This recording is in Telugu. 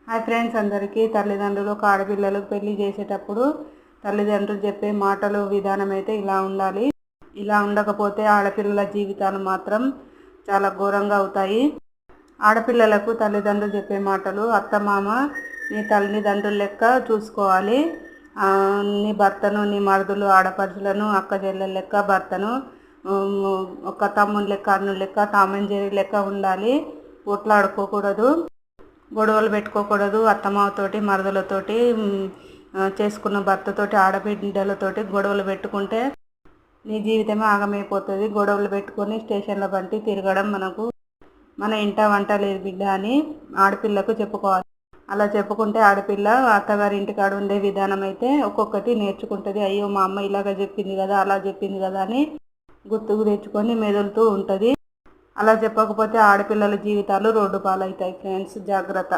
హాయ్ ఫ్రెండ్స్, అందరికీ తల్లిదండ్రులు ఆడపిల్లలకు పెళ్లి చేసేటప్పుడు తల్లిదండ్రులు చెప్పే మాటలు విధానం అయితే ఇలా ఉండాలి. ఇలా ఉండకపోతే ఆడపిల్లల జీవితాలు మాత్రం చాలా ఘోరంగా అవుతాయి. ఆడపిల్లలకు తల్లిదండ్రులు చెప్పే మాటలు, అత్తమామ నీ తల్లిదండ్రుల లెక్క చూసుకోవాలి, నీ భర్తను, నీ మరుదులు ఆడపడుచులను అక్క చెల్లెల లెక్క భర్తను, ఒక తమ్ముని లెక్క అన్నుల లెక్క టామ్ అండ్ జెర్రీ లెక్క ఉండాలి. కొట్లాడుకోకూడదు, గొడవలు పెట్టుకోకూడదు. అత్తమామతోటి మరదలతోటి చేసుకున్న భర్తతోటి ఆడబిడ్డలతోటి గొడవలు పెట్టుకుంటే నీ జీవితమే ఆగమైపోతుంది. గొడవలు పెట్టుకొని స్టేషన్ల బంటి తిరగడం మన ఇంట వంట లేదు బిడ్డ అని ఆడపిల్లకు చెప్పుకోవాలి. అలా చెప్పుకుంటే ఆడపిల్ల అత్తగారి ఇంటికాడ ఉండే విధానం అయితే ఒక్కొక్కటి నేర్చుకుంటుంది. అయ్యో మా అమ్మ ఇలాగ చెప్పింది కదా, అలా చెప్పింది కదా అని గుర్తుకు తెచ్చుకొని మెదులుతూ ఉంటుంది. అలా చెప్పకపోతే ఆడపిల్లల జీవితాలు రోడ్డు పాలవుతాయి. ఫ్రెండ్స్, జాగ్రత్త.